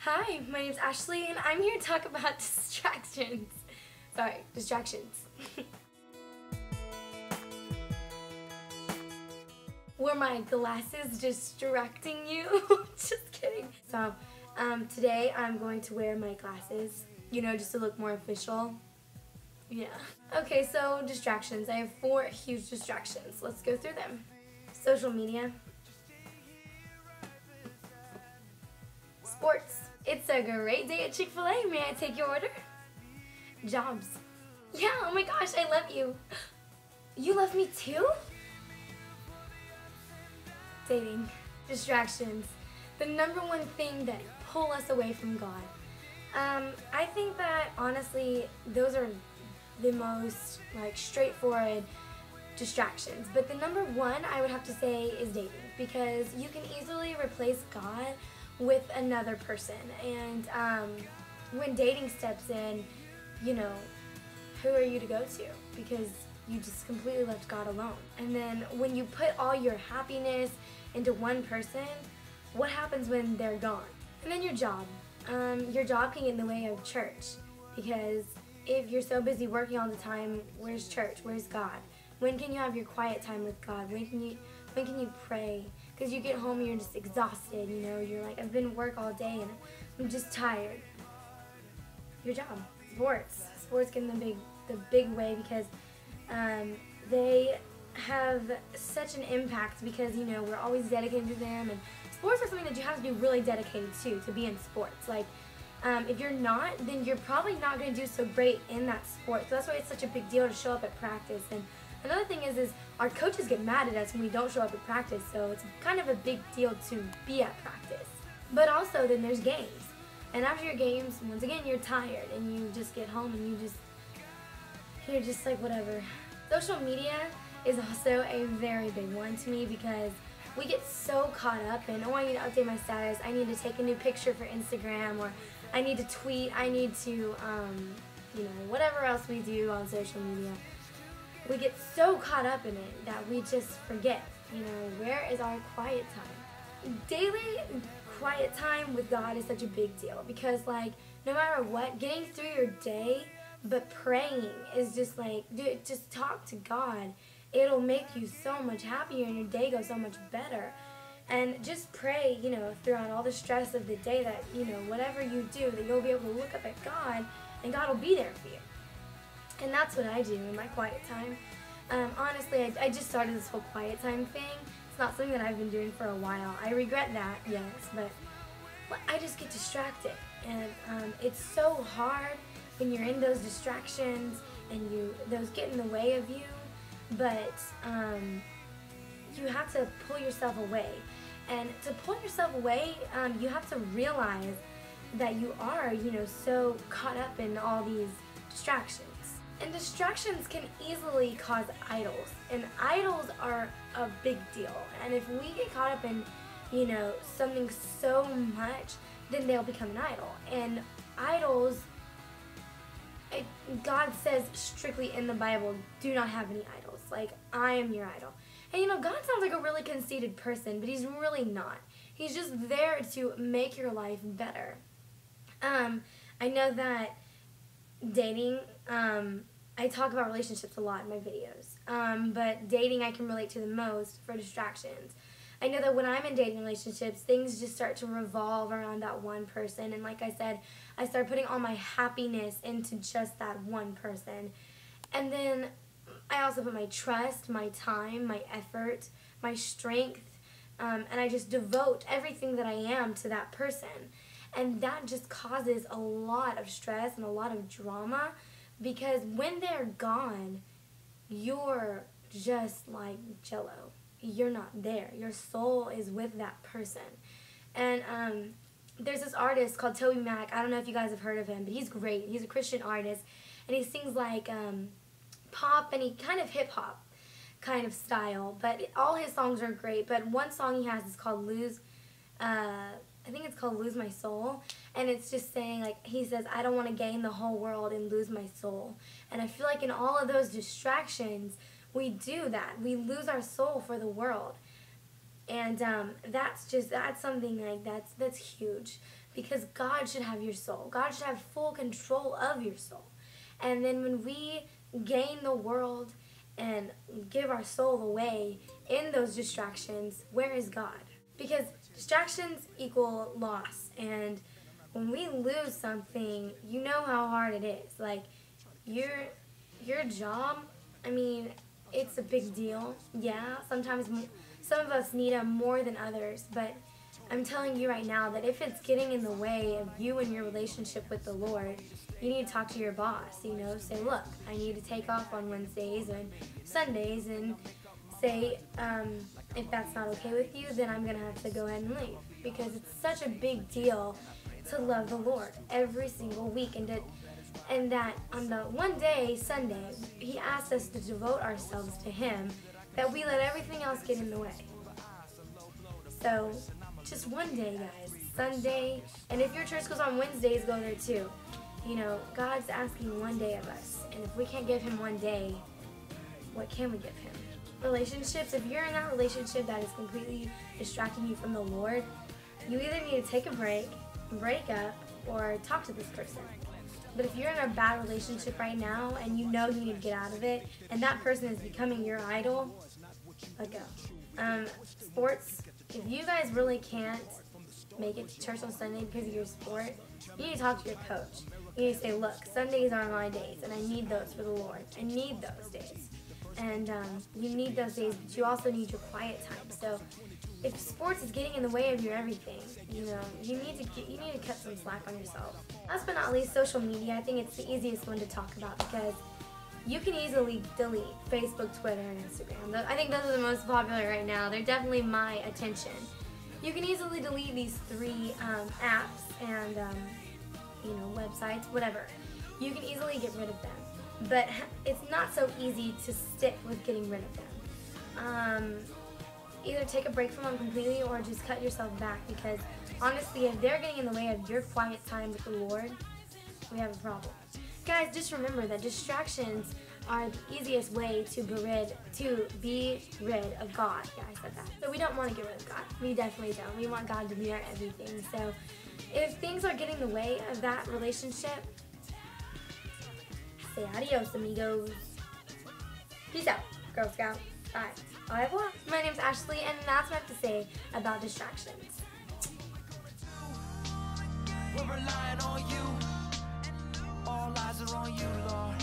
Hi, my name's Ashley and I'm here to talk about distractions. Sorry, distractions. Were my glasses distracting you? Just kidding. So, today I'm going to wear my glasses, just to look more official. Yeah. Okay, so distractions. I have 4 huge distractions. Let's go through them. Social media. Sports. It's a great day at Chick-fil-A. May I take your order? Jobs. Yeah, oh my gosh, I love you. You love me too? Dating. Distractions. The #1 thing that pull us away from God. I think that honestly, those are the most straightforward distractions. But the #1 I would have to say is dating, because you can easily replace God with another person, and when dating steps in, who are you to go to? Because you just completely left God alone. And then when you put all your happiness into one person, what happens when they're gone? And then your job. Your job can get in the way of church, because if you're so busy working all the time, where's church? Where's God? When can you have your quiet time with God? When can you pray? Because you get home and you're just exhausted, you're like, I've been at work all day and I'm just tired. Your job. Sports. Sports get in the big way, because they have such an impact, because we're always dedicated to them, and sports are something that you have to be really dedicated to be in sports. If you're not, then you're probably not going to do so great in that sport. So that's why it's such a big deal to show up at practice. And another thing is our coaches get mad at us when we don't show up at practice, so it's kind of a big deal to be at practice. But also then there's games. And after your games, once again, you're tired and you just get home and you're just like, whatever. Social media is also a very big one to me, because we get so caught up in, oh, I need to update my status, I need to take a new picture for Instagram, or I need to tweet, I need to, whatever else we do on social media. We get so caught up in it that we just forget, where is our quiet time? Daily quiet time with God is such a big deal, because no matter what, getting through your day, but praying is just dude, just talk to God. It'll make you so much happier and your day goes so much better. And just pray, throughout all the stress of the day, that, whatever you do, that you'll be able to look up at God and God will be there for you. And that's what I do in my quiet time. Honestly, I just started this whole quiet time thing. It's not something that I've been doing for a while. I regret that, yes, but I just get distracted. And it's so hard when you're in those distractions and those get in the way of you. But you have to pull yourself away. And to pull yourself away, you have to realize that you are, so caught up in all these distractions. And distractions can easily cause idols. And idols are a big deal. And if we get caught up in, something so much, then they'll become an idol. And idols, God says strictly in the Bible, do not have any idols. I am your idol. And God sounds like a really conceited person, but he's really not. He's just there to make your life better. I know that dating, I talk about relationships a lot in my videos, but dating I can relate to the most for distractions. I know that when I'm in dating relationships, things just start to revolve around that one person. And like I said, I start putting all my happiness into just that one person. And then I also put my trust, my time, my effort, my strength, and I just devote everything that I am to that person. And that just causes a lot of stress and a lot of drama, because when they're gone, you're just like jello. You're not there. Your soul is with that person. And there's this artist called Toby Mac. I don't know if you guys have heard of him, but he's great. He's a Christian artist, and he sings pop and he kind of hip-hop kind of style. But all his songs are great. But one song he has is called I think it's called Lose My Soul. And it's just saying, he says, I don't want to gain the whole world and lose my soul. And I feel like in all of those distractions, we do that. We lose our soul for the world. And that's something that's huge. because God should have your soul. God should have full control of your soul. And then when we gain the world and give our soul away in those distractions, where is God? Because distractions equal loss. And when we lose something, you know how hard it is. Like, your job, I mean, it's a big deal. Yeah, sometimes some of us need them more than others, but I'm telling you right now that if it's getting in the way of you and your relationship with the Lord, you need to talk to your boss, say, look, I need to take off on Wednesdays and Sundays, and say, if that's not okay with you, then I'm going to have to go ahead and leave, because it's such a big deal to love the Lord every single week, and that on the one day, Sunday, He asks us to devote ourselves to Him, that we let everything else get in the way. So, just one day, guys, Sunday, and if your church goes on Wednesdays, go there too. God's asking one day of us, and if we can't give Him one day, what can we give Him? Relationships, if you're in that relationship that is completely distracting you from the Lord, you either need to take a break up, or talk to this person. But if you're in a bad relationship right now and you know you need to get out of it, and that person is becoming your idol, let go. Sports, if you guys really can't make it to church on Sunday because of your sport, you need to talk to your coach. You need to say, look, Sundays are my days, and I need those for the Lord. I need those days. And you need those days, but you also need your quiet time. So if sports is getting in the way of your everything, you need to cut some slack on yourself. Last but not least, social media. I think it's the easiest one to talk about because you can easily delete Facebook, Twitter, and Instagram. I think those are the most popular right now. They're definitely my attention. You can easily delete these three apps and websites, whatever. You can easily get rid of them. But it's not so easy to stick with getting rid of them. Either take a break from them completely or just cut yourself back, because honestly, if they're getting in the way of your quiet time with the Lord, we have a problem. Guys, just remember that distractions are the easiest way to be rid of God. Yeah, I said that. So we don't want to get rid of God. We definitely don't. We want God to be our everything. So if things are getting in the way of that relationship, say adios, amigos. Peace out, Girl Scout. Bye. Au revoir. My name's Ashley, and that's what I have to say about distractions. We're relying on you. All eyes are on you, Lord.